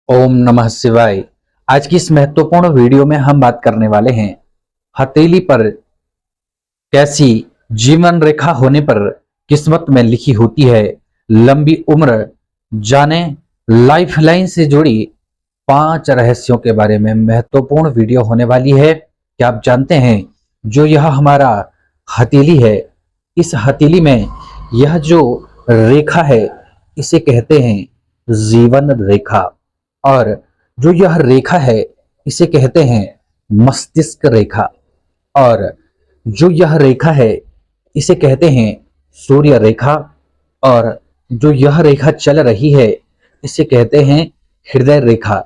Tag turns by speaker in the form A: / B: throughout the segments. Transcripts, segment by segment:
A: ओम नमः शिवाय। आज की इस महत्वपूर्ण वीडियो में हम बात करने वाले हैं हथेली पर कैसी जीवन रेखा होने पर किस्मत में लिखी होती है लंबी उम्र। जाने लाइफलाइन से जुड़ी 5 रहस्यों के बारे में महत्वपूर्ण वीडियो होने वाली है। क्या आप जानते हैं जो यह हमारा हथेली है, इस हथेली में यह जो रेखा है इसे कहते हैं जीवन रेखा। और जो यह रेखा है इसे कहते हैं मस्तिष्क रेखा। और जो यह रेखा है इसे कहते हैं सूर्य रेखा। और जो यह रेखा चल रही है इसे कहते हैं हृदय रेखा।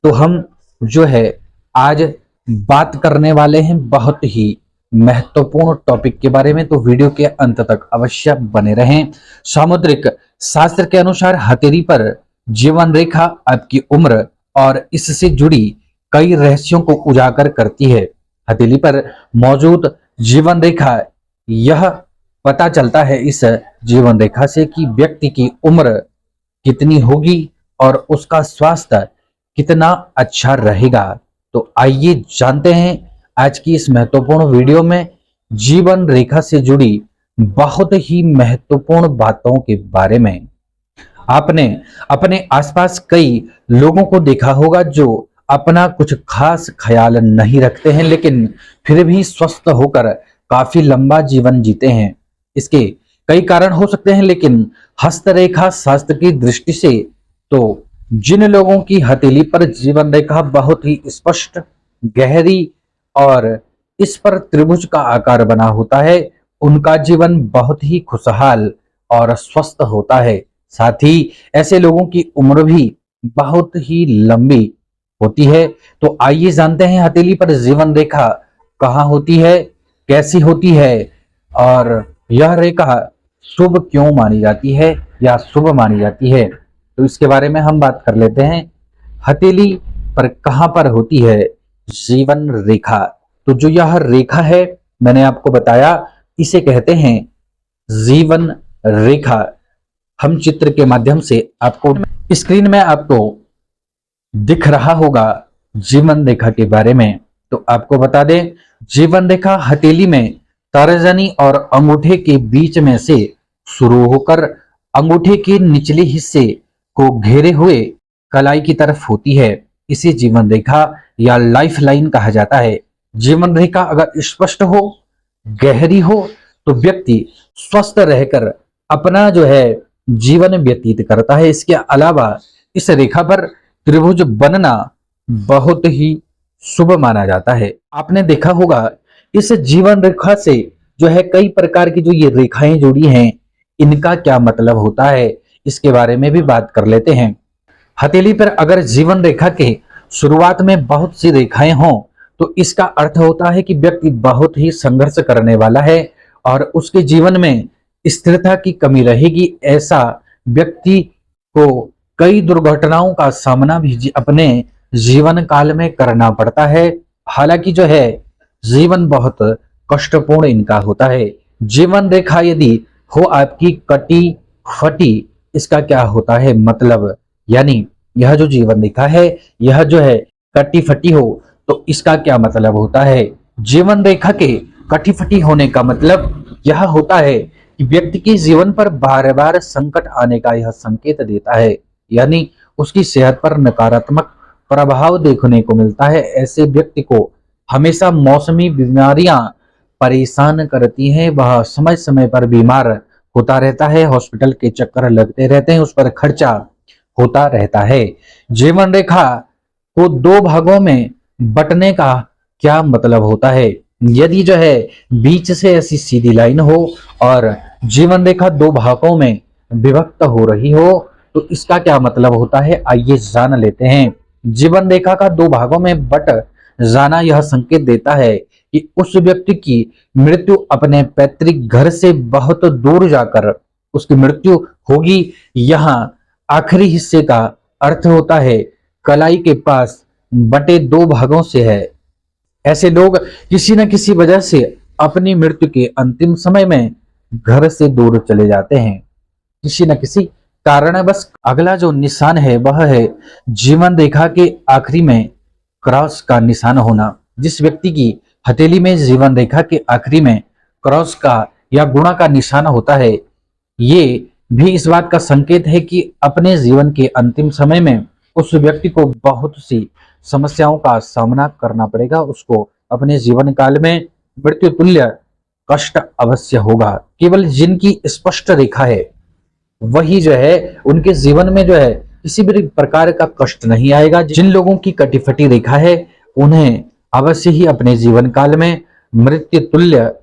A: तो हम जो है आज बात करने वाले हैं बहुत ही महत्वपूर्ण टॉपिक के बारे में, तो वीडियो के अंत तक अवश्य बने रहें। सामुद्रिक शास्त्र के अनुसार हथेली पर जीवन रेखा आपकी उम्र और इससे जुड़ी कई रहस्यों को उजागर करती है। हथेली पर मौजूद जीवन रेखा, यह पता चलता है इस जीवन रेखा से कि व्यक्ति की उम्र कितनी होगी और उसका स्वास्थ्य कितना अच्छा रहेगा। तो आइए जानते हैं आज की इस महत्वपूर्ण वीडियो में जीवन रेखा से जुड़ी बहुत ही महत्वपूर्ण बातों के बारे में। आपने अपने आसपास कई लोगों को देखा होगा जो अपना कुछ खास ख्याल नहीं रखते हैं लेकिन फिर भी स्वस्थ होकर काफी लंबा जीवन जीते हैं। इसके कई कारण हो सकते हैं, लेकिन हस्तरेखा शास्त्र की दृष्टि से तो जिन लोगों की हथेली पर जीवन रेखा बहुत ही स्पष्ट, गहरी और इस पर त्रिभुज का आकार बना होता है, उनका जीवन बहुत ही खुशहाल और स्वस्थ होता है। साथ ही ऐसे लोगों की उम्र भी बहुत ही लंबी होती है। तो आइए जानते हैं हथेली पर जीवन रेखा कहाँ होती है, कैसी होती है और यह रेखा शुभ क्यों मानी जाती है या शुभ मानी जाती है। तो इसके बारे में हम बात कर लेते हैं। हथेली पर कहाँ पर होती है जीवन रेखा। तो जो यह रेखा है मैंने आपको बताया, इसे कहते हैं जीवन रेखा। हम चित्र के माध्यम से आपको स्क्रीन में आपको दिख रहा होगा जीवन रेखा के बारे में। तो आपको बता दें, जीवन रेखा हथेली में तर्जनी और अंगूठे के बीच में से शुरू होकर अंगूठे के निचले हिस्से को घेरे हुए कलाई की तरफ होती है। इसे जीवन रेखा या लाइफ लाइन कहा जाता है। जीवन रेखा अगर स्पष्ट हो, गहरी हो तो व्यक्ति स्वस्थ रहकर अपना जो है जीवन व्यतीत करता है। इसके अलावा इस रेखा पर त्रिभुज बनना बहुत ही शुभ माना जाता है। आपने देखा होगा इस जीवन रेखा से जो है कई प्रकार की जो ये रेखाएं जुड़ी हैं, इनका क्या मतलब होता है, इसके बारे में भी बात कर लेते हैं। हथेली पर अगर जीवन रेखा के शुरुआत में बहुत सी रेखाएं हों तो इसका अर्थ होता है कि व्यक्ति बहुत ही संघर्ष करने वाला है और उसके जीवन में स्थिरता की कमी रहेगी। ऐसा व्यक्ति को कई दुर्घटनाओं का सामना भी अपने जीवन काल में करना पड़ता है। हालांकि जो है जीवन बहुत कष्टपूर्ण इनका होता है। जीवन रेखा यदि हो आपकी कटी फटी, इसका क्या होता है मतलब, यानी यह जो जीवन रेखा है यह जो है कटी फटी हो तो इसका क्या मतलब होता है। जीवन रेखा के कटी फटी होने का मतलब यह होता है कि व्यक्ति के जीवन पर बार बार संकट आने का यह संकेत देता है, यानी उसकी सेहत पर नकारात्मक प्रभाव देखने को मिलता है। ऐसे व्यक्ति को हमेशा मौसमी बीमारियां परेशान करती हैं, वह समय समय पर बीमार होता रहता है, हॉस्पिटल के चक्कर लगते रहते हैं, उस पर खर्चा होता रहता है। जीवन रेखा को 2 भागों में बंटने का क्या मतलब होता है। यदि जो है बीच से ऐसी सीधी लाइन हो और जीवन रेखा 2 भागों में विभक्त हो रही हो तो इसका क्या मतलब होता है, आइए जान लेते हैं। जीवन रेखा का 2 भागों में बट जाना यह संकेत देता है कि उस व्यक्ति की मृत्यु अपने पैतृक घर से बहुत दूर जाकर उसकी मृत्यु होगी। यहाँ आखिरी हिस्से का अर्थ होता है कलाई के पास बटे 2 भागों से है। ऐसे लोग किसी न किसी वजह से अपनी मृत्यु के अंतिम समय में घर से दूर चले जाते हैं, किसी न किसी कारण है। बस अगला जो निशान है वह है जीवन रेखा के आखिरी में क्रॉस का निशान होना। जिस व्यक्ति की हथेली में जीवन रेखा के आखिरी में क्रॉस का या गुणा का निशान होता है, ये भी इस बात का संकेत है कि अपने जीवन के अंतिम समय में उस व्यक्ति को बहुत सी समस्याओं का सामना करना पड़ेगा। उसको अपने जीवन काल में मृत्यु तुल्य कष्ट अवश्य होगा। केवल जिनकी स्पष्ट रेखा है वही जो है उनके जीवन में जो है किसी भी प्रकार का कष्ट नहीं आएगा। जिन लोगों की कटी-फटी रेखा है उन्हें अवश्य ही अपने जीवन काल में मृत्यु तुल्य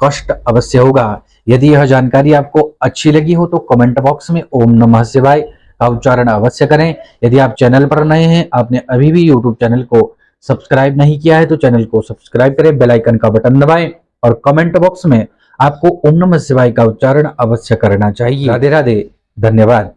A: कष्ट अवश्य होगा। यदि यह जानकारी आपको अच्छी लगी हो तो कमेंट बॉक्स में ओम नमः शिवाय का उच्चारण अवश्य करें। यदि आप चैनल पर नए हैं, आपने अभी भी यूट्यूब चैनल को सब्सक्राइब नहीं किया है तो चैनल को सब्सक्राइब करें, बेल आइकन का बटन दबाएं और कमेंट बॉक्स में आपको ओम नमः शिवाय का उच्चारण अवश्य करना चाहिए। राधे राधे, धन्यवाद।